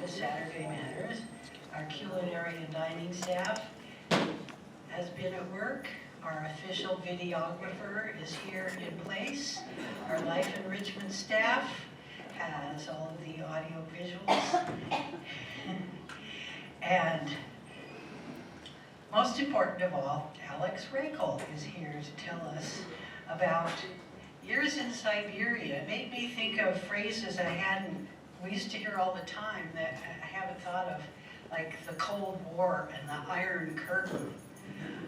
to Saturday Matters. Our culinary and dining staff has been at work. Our official videographer is here in place. Our life enrichment staff has all of the audio visuals. And most important of all, Alex Reikhel is here to tell us about years in Siberia. It made me think of phrases we used to hear all the time that I haven't thought of, like the Cold War and the Iron Curtain.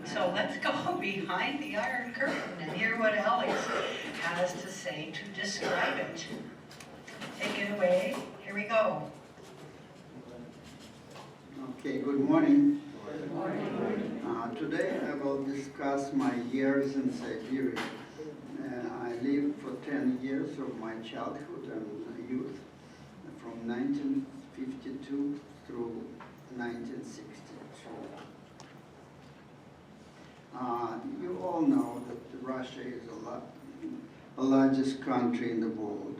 So let's go behind the Iron Curtain and hear what Alex has to say to describe it. Take it away. Here we go. Okay, good morning. Good morning. Today I will discuss my years in Siberia. I lived for 10 years of my childhood and youth, from 1952 through 1962. You all know that Russia is the largest country in the world.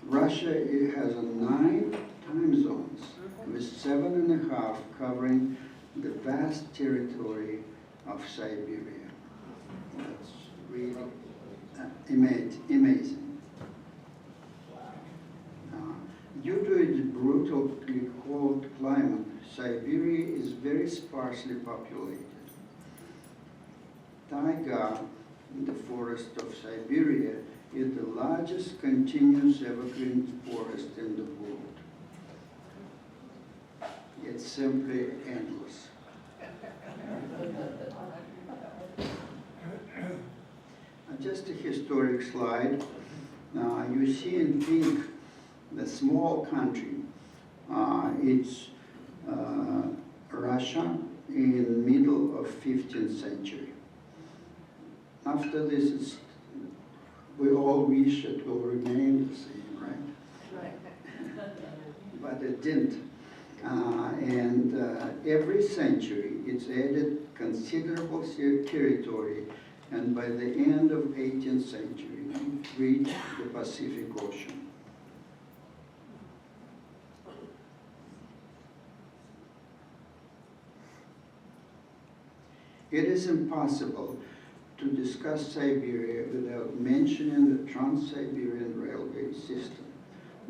Russia has 9 time zones, with 7.5 covering the vast territory of Siberia. That's really amazing. Due to its brutally cold climate, Siberia is very sparsely populated. Taiga, the forest of Siberia, is the largest continuous evergreen forest in the world. It's simply endless. Just a historic slide. You see in pink the small country. It's Russia in middle of 15th century. After this, we all wish it will remain the same, right? But it didn't. And every century, it's added considerable territory, and by the end of 18th century, it reached the Pacific Ocean. It is impossible to discuss Siberia without mentioning the Trans-Siberian Railway system.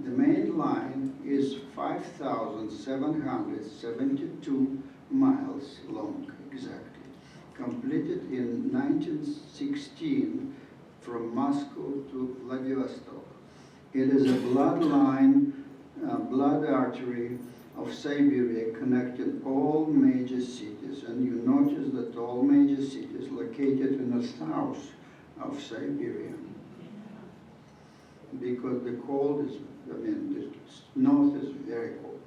The main line is 5,772 miles long, exactly, completed in 1916 from Moscow to Vladivostok. It is a blood artery of Siberia connecting all major cities, and you notice that all major cities located in the south of Siberia, because the cold is, the north is very cold.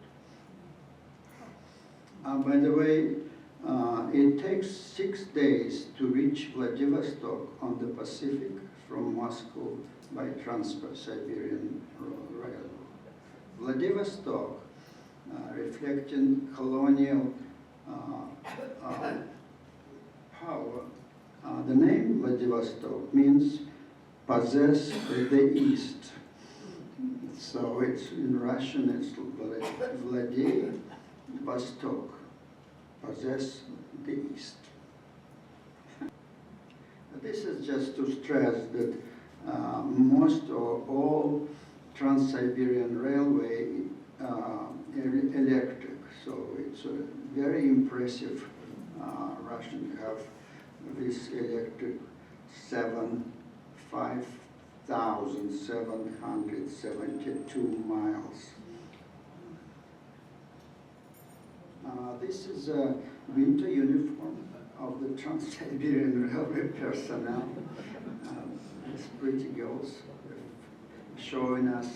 By the way, it takes 6 days to reach Vladivostok on the Pacific from Moscow by Trans-Siberian Railroad. Vladivostok, reflecting colonial power. The name Vladivostok means possess the East. So it's in Russian, it's Vladivostok, possess the East. This is just to stress that most or all Trans-Siberian Railway electric, so it's a very impressive Russian to have this electric 5,772 miles. This is a winter uniform of the Trans-Siberian Railway personnel. These pretty girls showing us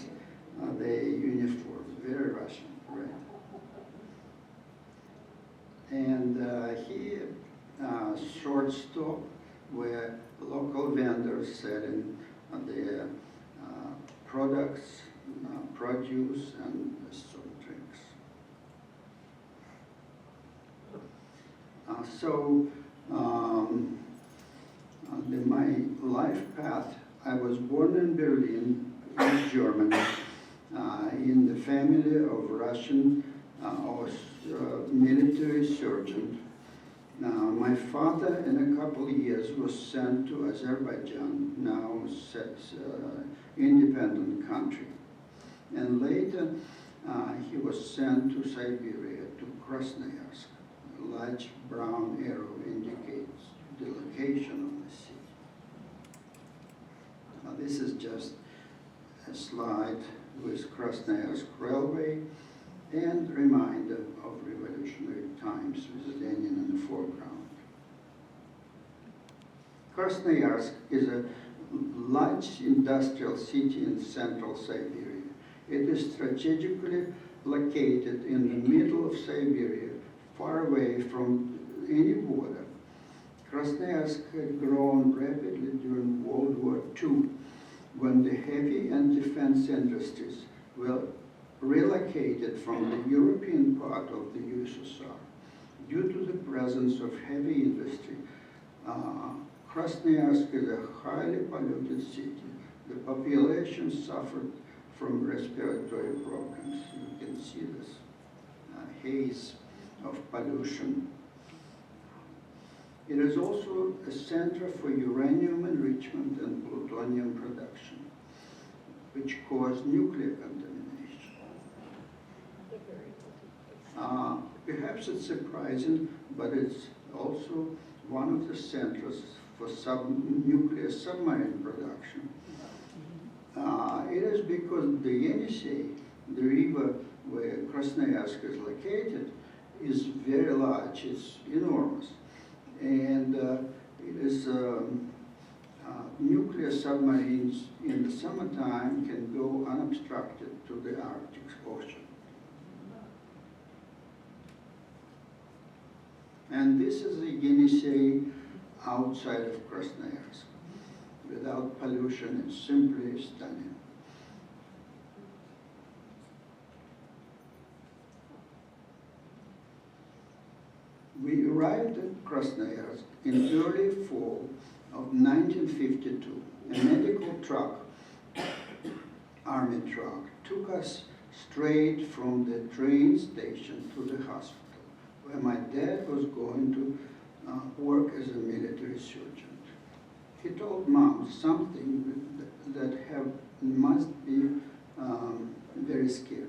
the uniform, very Russian, right? And here, short stop where local vendors selling their products, produce, and soft drinks. My life path, I was born in Berlin, East Germany, in the family of Russian military surgeon. My father, in a couple of years, was sent to Azerbaijan, now independent country. And later, he was sent to Siberia, to Krasnoyarsk. A large brown arrow indicates the location of the city. Now, this is just a slide with Krasnoyarsk Railway and reminder of revolutionary times with Lenin in the foreground. Krasnoyarsk is a large industrial city in central Siberia. It is strategically located in the middle of Siberia, far away from any border. Krasnoyarsk had grown rapidly during World War II, when the heavy and defense industries were relocated from the European part of the USSR. Due to the presence of heavy industry, Krasnoyarsk is a highly polluted city. The population suffered from respiratory problems. You can see this haze of pollution. It is also a center for uranium enrichment and plutonium production, which cause nuclear contamination. Perhaps it's surprising, but it's also one of the centers for nuclear submarine production. It is because the Yenisei, the river where Krasnoyarsk is located, is very large, it's enormous. And it is nuclear submarines in the summertime can go unobstructed to the Arctic Ocean. And this is the Yenisei outside of Krasnoyarsk. Without pollution, it's simply stunning. We arrived at Krasnoyarsk in early fall of 1952. A medical truck, army truck, took us straight from the train station to the hospital, where my dad was going to work as a military surgeon. He told Mom something that must be very scary.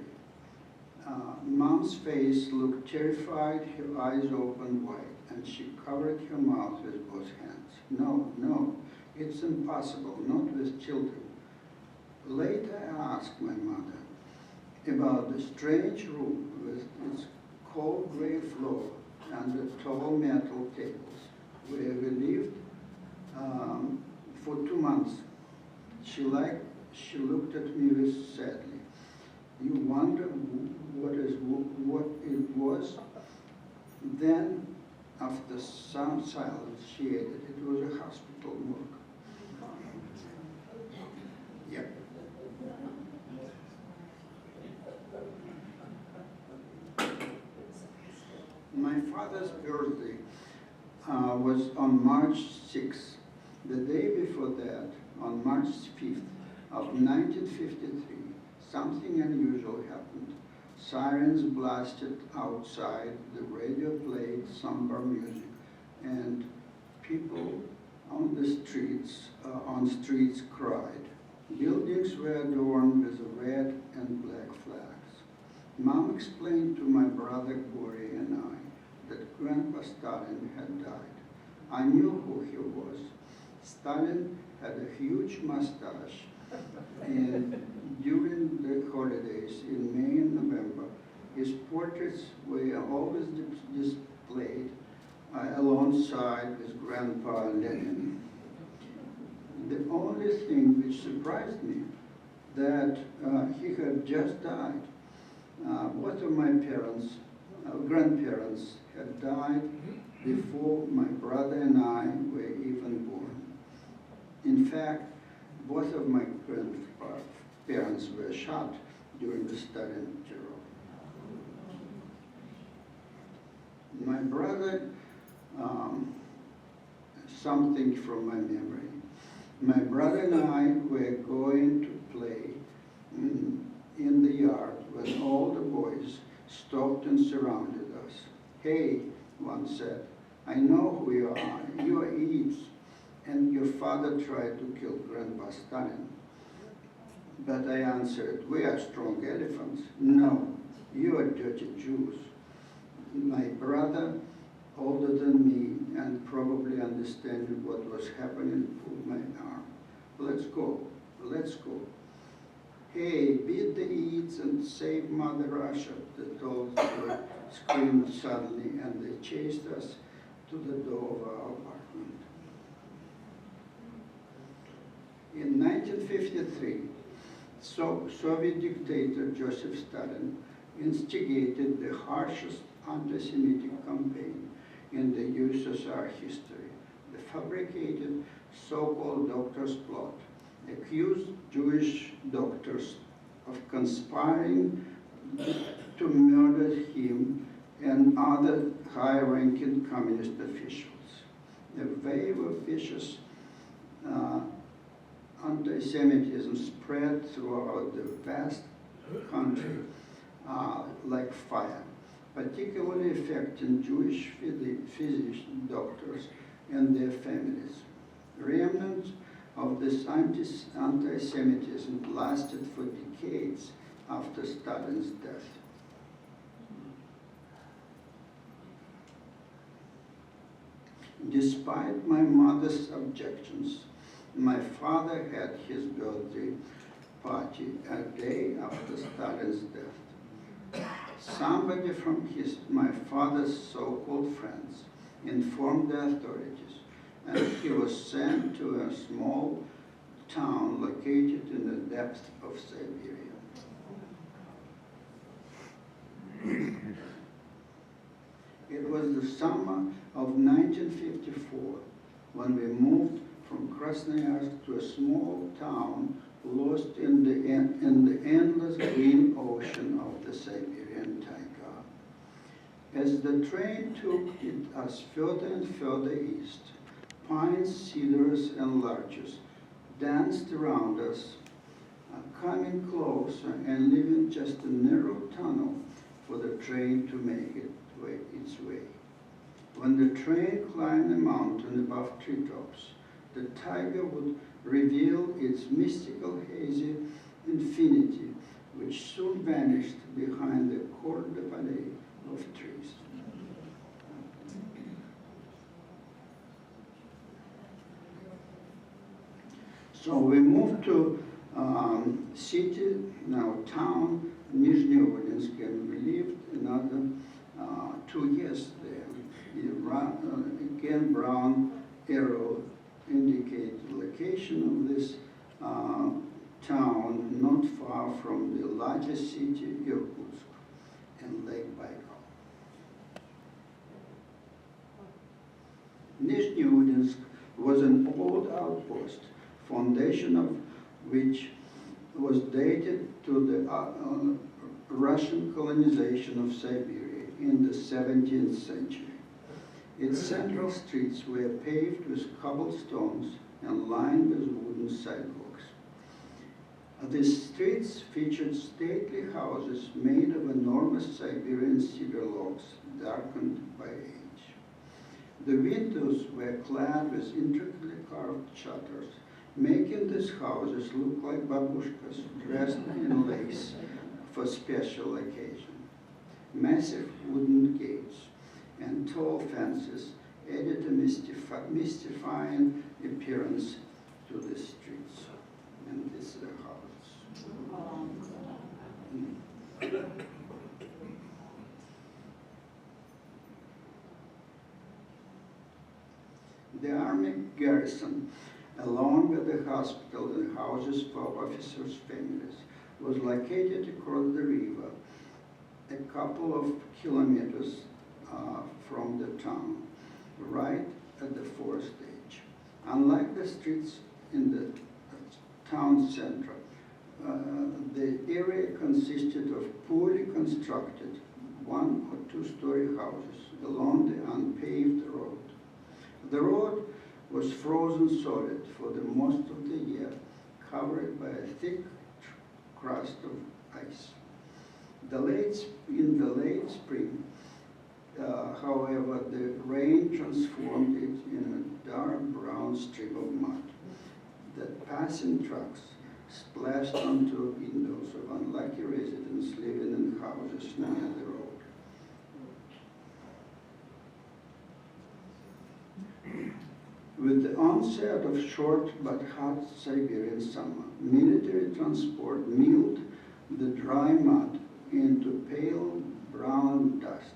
Mom's face looked terrified, her eyes opened wide, and she covered her mouth with both hands. No, no, it's impossible, not with children. Later I asked my mother about the strange room with its cold gray floor and the tall metal tables where we lived for 2 months. She looked at me sadly. You wonder what it was? Then, after some silence, she added, it was a hospital morgue. Yep. My father's birthday was on March 6th. The day before that, on March 5th of 1953, something unusual happened. Sirens blasted outside, the radio played somber music, and people on streets cried. Buildings were adorned with red and black flags. Mom explained to my brother Gori and I that Grandpa Stalin had died. I knew who he was. Stalin had a huge mustache, and during the holidays in May and November, his portraits were always displayed alongside with Grandpa Lenin. The only thing which surprised me, that he had just died. Both of my grandparents had died before my brother and I were even born. In fact, both of my grandparents were shot during the Stalin terror. My brother, something from my memory. My brother and I were going to play in the yard when stopped and surrounded us. "Hey," one said, "I know who you are. You are Eves, and your father tried to kill Grandpa Stalin." But I answered, "We are strong elephants." "No, you are dirty Jews." My brother, older than me and probably understanding what was happening, pulled my arm. "Let's go, let's go." "Hey, beat the Eads and save Mother Russia," the tall boy screamed suddenly, and they chased us to the door of our apartment. In 1953, Soviet dictator Joseph Stalin instigated the harshest anti-Semitic campaign in the USSR history. The fabricated so-called doctor's plot accused Jewish doctors of conspiring to murder him and other high-ranking communist officials. A wave of vicious anti-Semitism spread throughout the vast country like fire, particularly affecting Jewish physician doctors and their families. Remnants of this anti-Semitism lasted for decades after Stalin's death. Despite my mother's objections, my father had his birthday party a day after Stalin's death. Somebody from my father's so-called friends informed the authorities, and he was sent to a small town located in the depths of Siberia. It was the summer of 1954 when we moved from Krasnoyarsk to a small town lost in the endless green ocean of the Siberian taiga. As the train took us further and further east, pines, cedars, and larches danced around us, coming closer and leaving just a narrow tunnel for the train to make its way. When the train climbed a mountain above treetops, the taiga would reveal its mystical hazy infinity, which soon vanished behind the cordon bleu of trees. So we moved to city, now town, Nizhny-Udinsk, and we lived another 2 years there. Again, brown arrow indicate the location of this town, not far from the largest city, Irkutsk, and Lake Baikal. Nizhny-Udinsk was an old outpost, foundation of which was dated to the Russian colonization of Siberia in the 17th century. Its central streets were paved with cobblestones and lined with wooden sidewalks. These streets featured stately houses made of enormous Siberian cedar logs, darkened by age. The windows were clad with intricately carved shutters, making these houses look like babushkas dressed in lace for special occasion. Massive wooden gates and tall fences added a mystifying appearance to the streets. And this is the house. The army garrison, along with the hospital and houses for officers' families, was located across the river, a couple of kilometers from the town, right at the forest edge. Unlike the streets in the town center, the area consisted of poorly constructed 1- or 2-story houses along the unpaved road. The road was frozen solid for the most of the year, covered by a thick crust of ice. In the late spring, however, the rain transformed it in a dark brown strip of mud that passing trucks splashed onto windows of unlucky residents living in houses near the road. With the onset of short but hot Siberian summer, military transport milled the dry mud into pale brown dust,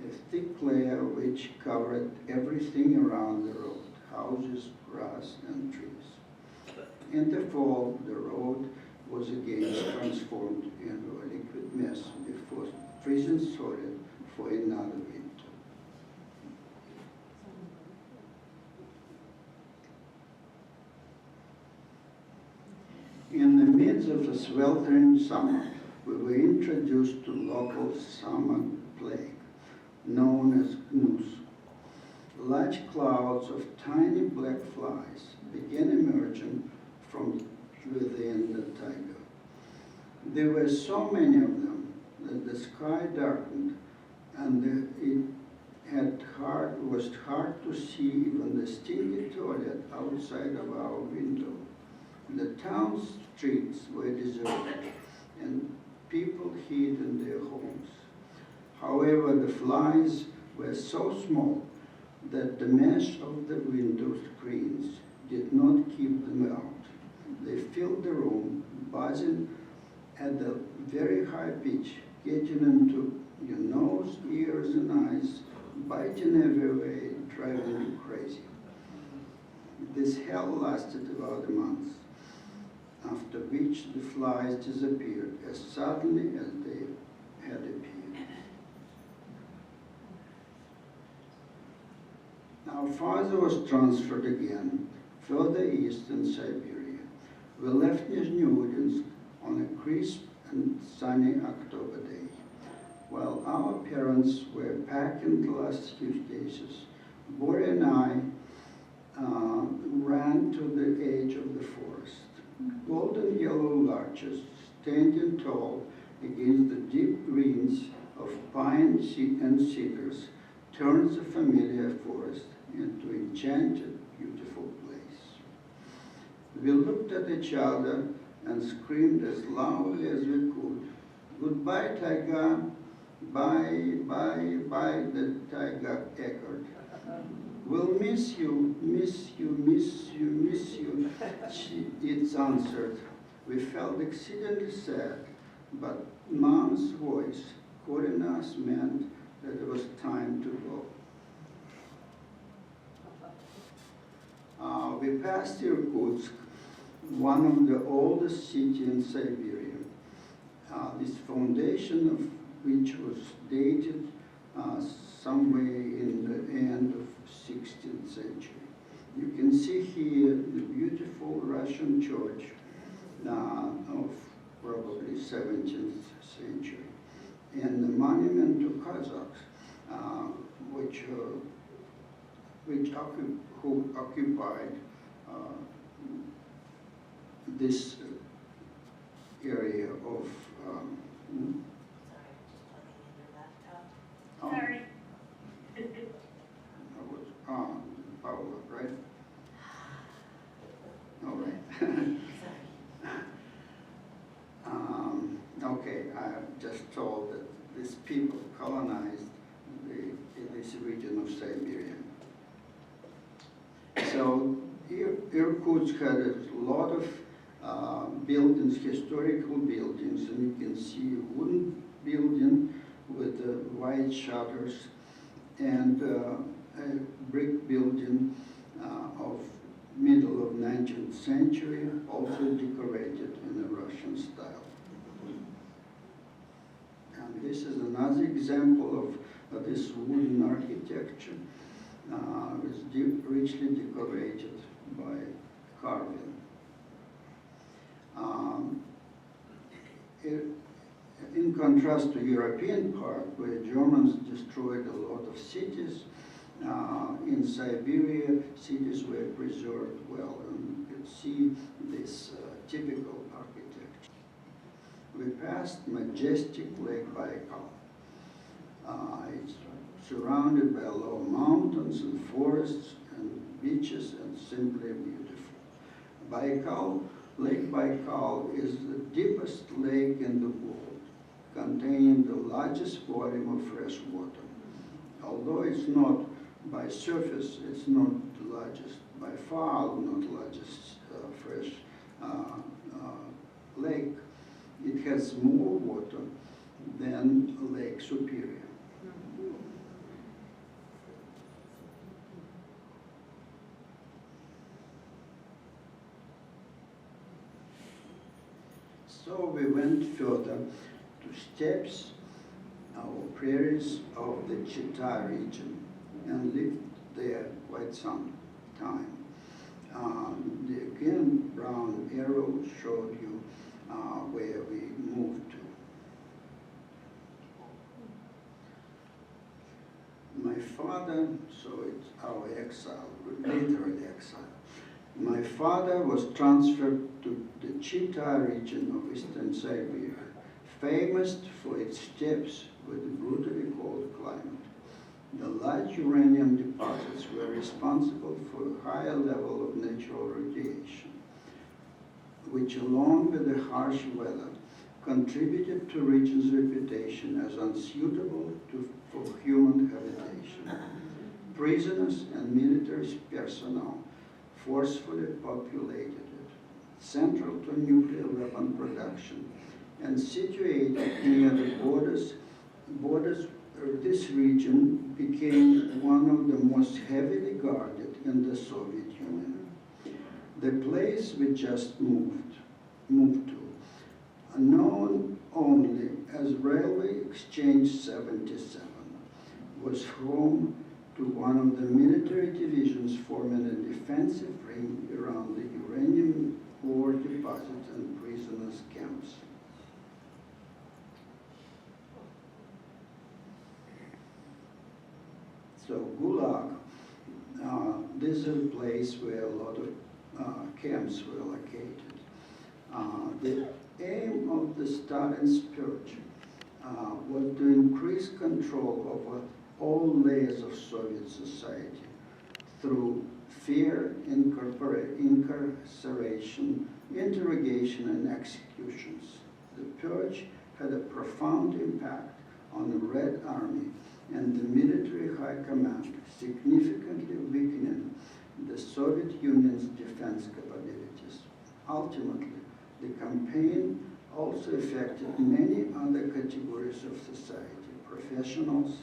a thick layer which covered everything around the road, houses, grass, and trees. In the fall, the road was again transformed into a liquid mess before freezing solid for another winter. In the midst of the sweltering summer, we were introduced to local summer plague, known as gnus. Large clouds of tiny black flies began emerging from within the taiga. There were so many of them that the sky darkened and it was hard to see even the stinky toilet outside of our window. The town streets were deserted and people hid in their homes. However, the flies were so small that the mesh of the window screens did not keep them out. They filled the room, buzzing at a very high pitch, getting into your nose, ears, and eyes, biting everywhere, driving you crazy. This hell lasted about a month, after which the flies disappeared as suddenly as they had appeared. Our father was transferred again, further east in Siberia. We left Nizhny on a crisp and sunny October day. While our parents were packing the last suitcases, Borya and I ran to the edge of the forest. Golden yellow larches standing tall against the deep greens of pine and cedars turns the familiar forest into an enchanted, beautiful place. We looked at each other and screamed as loudly as we could, "Goodbye, taiga! Bye, bye, bye," the taiga echoed. "We'll miss you, miss you, miss you, miss you," it answered. We felt exceedingly sad, but Mom's voice calling us meant that it was time to go. We passed Irkutsk, one of the oldest cities in Siberia, this foundation of which was dated somewhere in the end of 16th century. You can see here the beautiful Russian church of probably 17th century, and the monument to Kazakhs, who occupied this area of Sorry. Paula, right? All right. Okay, I just told that these people colonized this region of Siberia. So Irkutsk had a lot of buildings, historical buildings, and you can see a wooden building with white shutters and a brick building of middle of 19th century, also decorated in a Russian style. And this is another example of this wooden architecture. It's richly decorated by carving. In contrast to European part, where Germans destroyed a lot of cities, in Siberia, cities were preserved well, and you can see this typical architecture. we passed majestic Lake Baikal. It's surrounded by low mountains and forests and beaches and simply beautiful. Lake Baikal is the deepest lake in the world, containing the largest volume of fresh water. Although it's not by surface, it's not the largest, by far not the largest fresh lake. It has more water than Lake Superior. So we went further to steppes or prairies of the Chita region and lived there quite some time. The again brown arrow showed you where we moved to. My father, so it's our exile, literally exile. My father was transferred to the Chita region of eastern Siberia, famous for its steppes with brutally cold climate. The large uranium deposits were responsible for a higher level of natural radiation, which along with the harsh weather contributed to region's reputation as unsuitable for human habitation. Prisoners and military personnel forcefully populated it, central to nuclear weapon production, and situated near the borders, this region became one of the most heavily guarded in the Soviet Union. The place we just moved to, known only as Railway Exchange 77, was home to one of the military divisions forming a defensive ring around the uranium ore deposits and prisoners' camps. So Gulag, this is a place where a lot of camps were located. The aim of the Stalin's purge was to increase control over all layers of Soviet society through fear, incarceration, interrogation, and executions. The purge had a profound impact on the Red Army and the military high command, significantly weakening the Soviet Union's defense capabilities. Ultimately, the campaign also affected many other categories of society: professionals,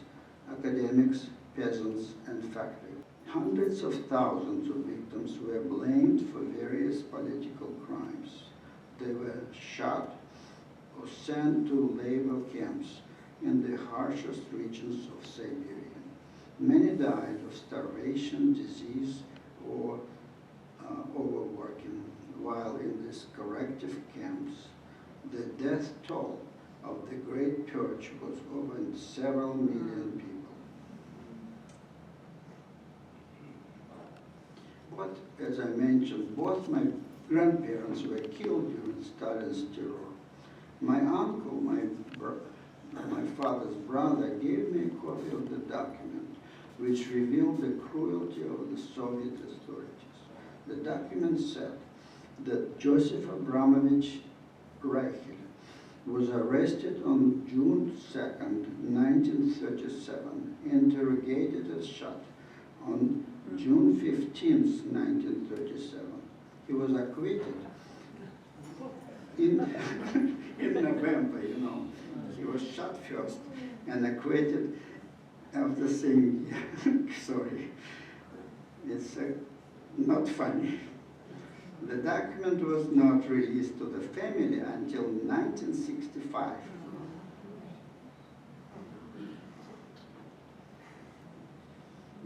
academics, peasants, and factory. Hundreds of thousands of victims were blamed for various political crimes. They were shot or sent to labor camps in the harshest regions of Siberia. Many died of starvation, disease, or overworking, while in these corrective camps, the death toll of the Great Purge was over several million people. But, as I mentioned, both my grandparents were killed during Stalin's terror. My uncle, my father's brother, gave me a copy of the document which revealed the cruelty of the Soviet authorities. The document said that Joseph Abramovich Reikhel was arrested on June 2nd, 1937, interrogated and shot on June 15th, 1937. He was acquitted in November, you know. He was shot first and acquitted of the same year. Sorry. It's not funny. The document was not released to the family until 1965.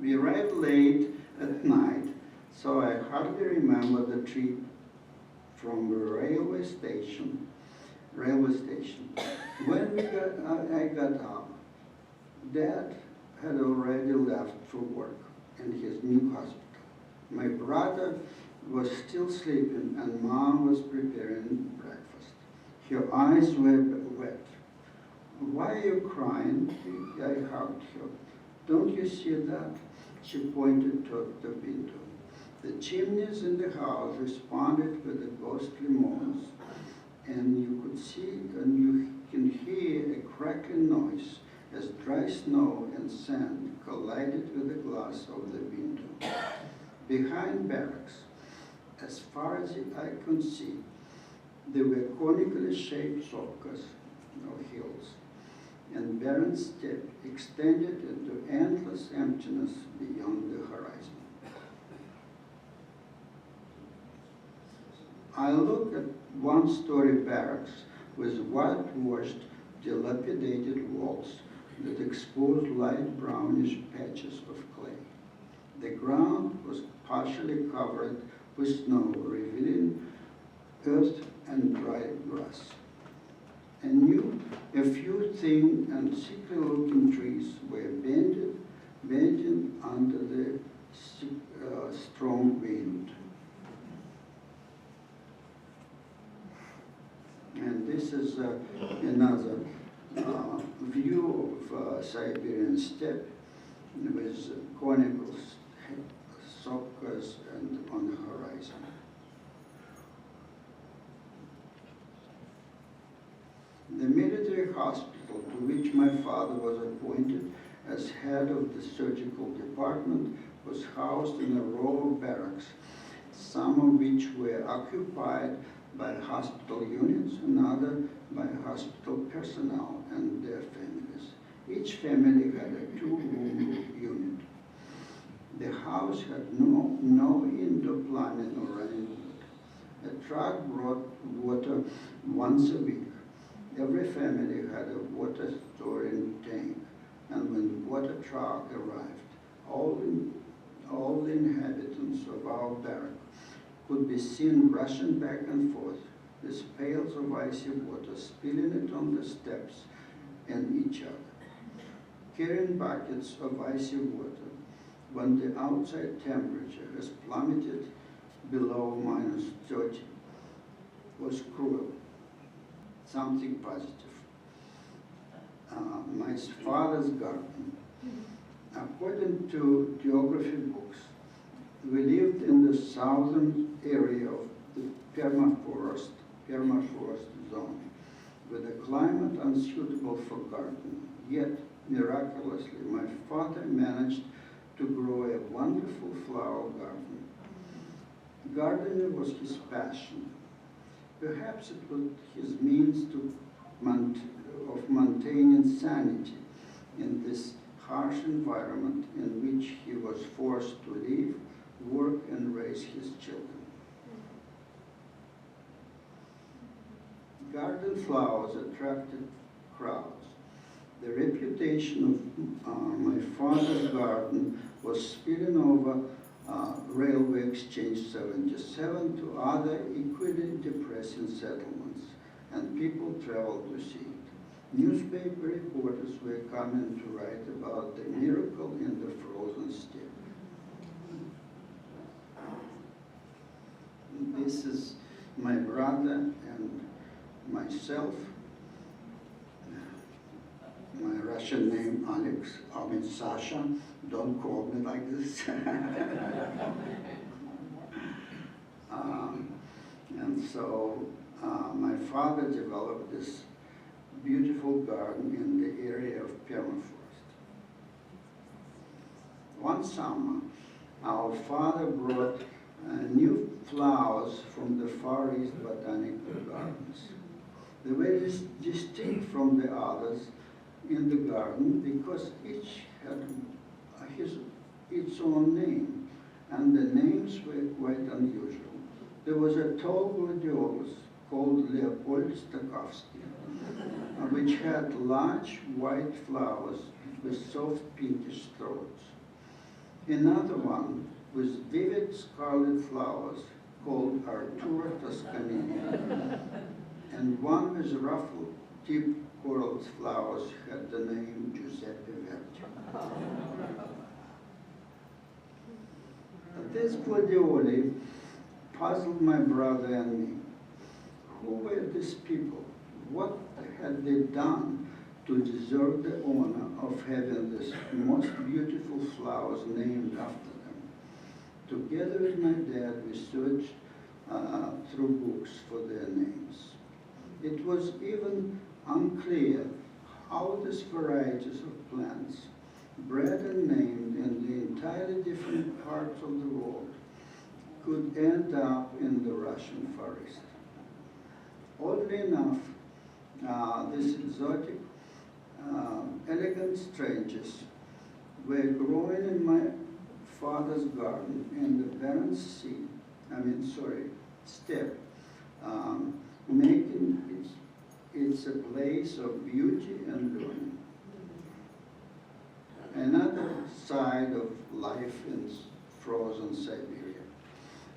We arrived late at night, so I hardly remember the trip from the railway station. When I got up, Dad had already left for work in his new hospital. My brother was still sleeping and Mom was preparing breakfast. Her eyes were wet. "Why are you crying?" I hugged her. "Don't you see that?" She pointed toward the window. The chimneys in the house responded with the ghostly moans, and you could see and you can hear a crackling noise as dry snow and sand collided with the glass of the window. Behind barracks, as far as the eye could see, there were conically shaped sopkas, or hills, and barren steppe extended into endless emptiness beyond the horizon. I looked at one-story barracks with whitewashed, dilapidated walls that exposed light brownish patches of clay. The ground was partially covered with snow, revealing earth and dry grass. A few thin and sickly-looking trees were bending under the strong wind. And this is another view of Siberian steppe with conical sopkas and on the horizon. The military hospital to which my father was appointed as head of the surgical department was housed in a row of barracks, some of which were occupied by hospital units and others by hospital personnel and their families. Each family had a two-room unit. The house had no indoor plumbing or running water. A truck brought water once a week. Every family had a water storing tank, and when the water truck arrived, all the inhabitants of our barrack could be seen rushing back and forth with pails of icy water, spilling it on the steps and each other. Carrying buckets of icy water when the outside temperature has plummeted below -30 was cruel. Something positive. My father's garden. According to geography books, we lived in the southern area of the permafrost zone, with a climate unsuitable for gardening. Yet, miraculously, my father managed to grow a wonderful flower garden. Gardening was his passion. Perhaps it was his means of maintaining sanity in this harsh environment in which he was forced to live, work, and raise his children. Garden flowers attracted crowds. The reputation of my father's garden was spilling over Railway Exchange 77 to other equally depressing settlements, and people traveled to see it. Newspaper reporters were coming to write about the miracle in the frozen steppe. This is my brother and myself. My Russian name, Alex, I mean Sasha. Don't call me like this. And so my father developed this beautiful garden in the area of permafrost. One summer, our father brought new flowers from the Far East Botanical Gardens. They were distinct from the others in the garden because each had its own name, and the names were quite unusual. There was a tall gladiolus called Leopold Stokowski, which had large white flowers with soft pinkish throats. Another one with vivid scarlet flowers called Artura Toscanini, and one with ruffled tipped coral flowers had the name Giuseppe Verdi. This gladioli puzzled my brother and me. Who were these people What had they done to deserve the honor of having the most beautiful flowers named after them? Together with my dad, we searched through books for their names. It was even unclear how these varieties of plants, bred and named in the entirely different parts of the world, could end up in the Russian forest. Oddly enough, these exotic, elegant strangers were growing in my father's garden in the barren steppe, making it a place of beauty and learning. Another side of life in frozen Siberia.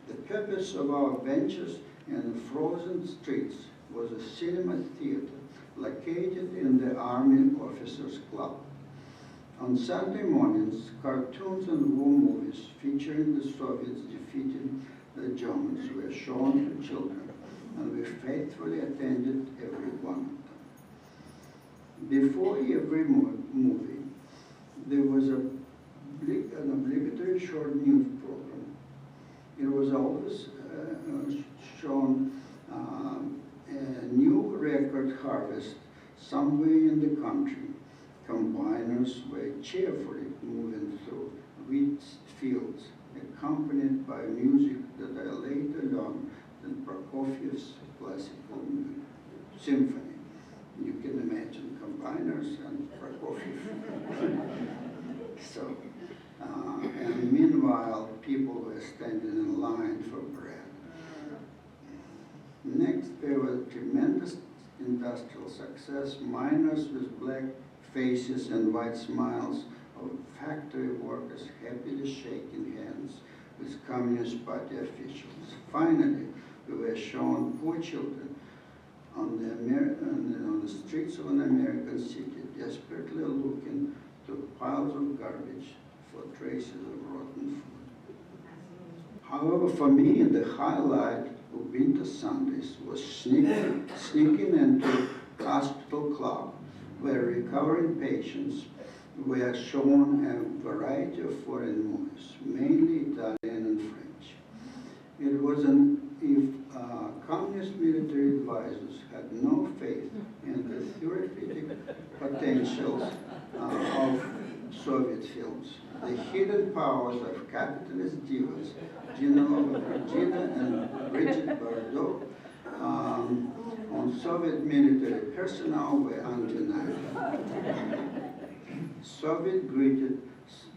The purpose of our ventures in the frozen streets was a cinema theater located in the Army Officers Club. On Sunday mornings, cartoons and war movies featuring the Soviets defeating the Germans were shown to children, and we faithfully attended every one of them. Before every movie, there was an obligatory short news program. It was always shown a new record harvest somewhere in the country. Combiners were cheerfully moving through wheat fields, accompanied by music that I later learned in Prokofiev's classical symphony. You can imagine combiners and Prokofiev. And meanwhile, people were standing in line for bread. Next, there was tremendous industrial success. Miners with black faces and white smiles of factory workers happily shaking hands with Communist Party officials. Finally, we were shown poor children on the streets of an American city, desperately looking to piles of garbage for traces of rotten food. However, for me, the highlight of winter Sundays was sneaking into hospital club, where recovering patients were shown a variety of foreign movies, mainly Italian and French. It was if communist military advisors had no faith in the theoretic potentials of Soviet films. The hidden powers of capitalist divas, Regina and Bridget Bardot, on Soviet military personnel were undeniable.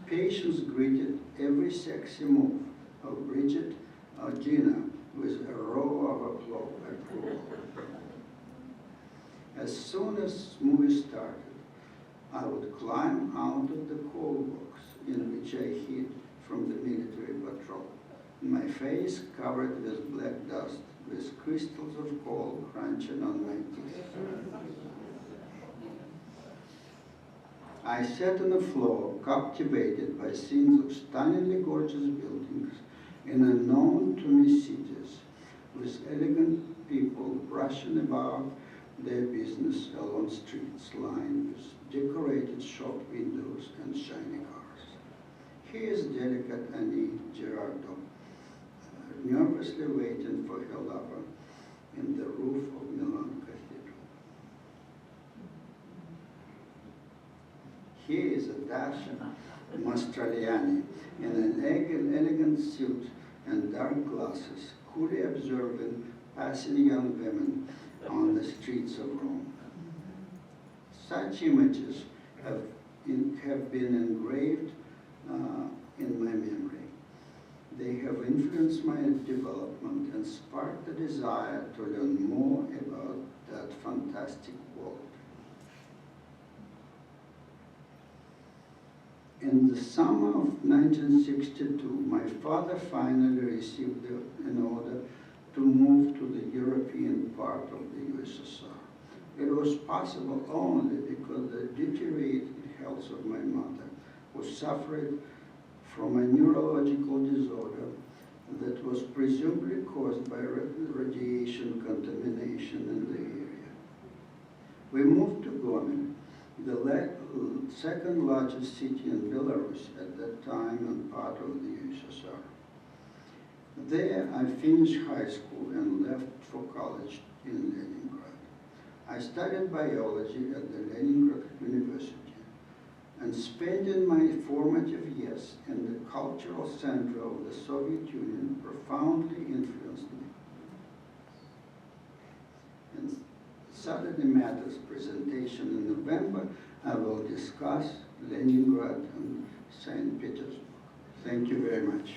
Patients greeted every sexy move of Bridget or Gina with a roar of approval. As soon as movie started, I would climb out of the coal box in which I hid from the military patrol, my face covered with black dust, with crystals of coal crunching on my teeth. I sat on the floor, captivated by scenes of stunningly gorgeous buildings in unknown to me cities, with elegant people rushing about their business along streets lined with decorated shop windows and shiny cars. Here's delicate Annie Girardot, nervously waiting for her lover in the roof of Milan Cathedral. Here is a dashing Mastroianni in an elegant suit and dark glasses, coolly observing passing young women on the streets of Rome. Such images have been engraved in my memory. They have influenced my development and sparked the desire to learn more about that fantastic world. In the summer of 1962, my father finally received an order to move to the European part of the USSR. It was possible only because the deteriorated health of my mother, who suffered from a neurological disorder that was presumably caused by radiation contamination in the area. We moved to Gomel, the second largest city in Belarus at that time and part of the USSR. There, I finished high school and left for college in Leningrad. I studied biology at the Leningrad University and spent my formative years in the cultural center of the Soviet Union profoundly influenced me. In Saturday Matters presentation in November, I will discuss Leningrad and St. Petersburg. Thank you very much.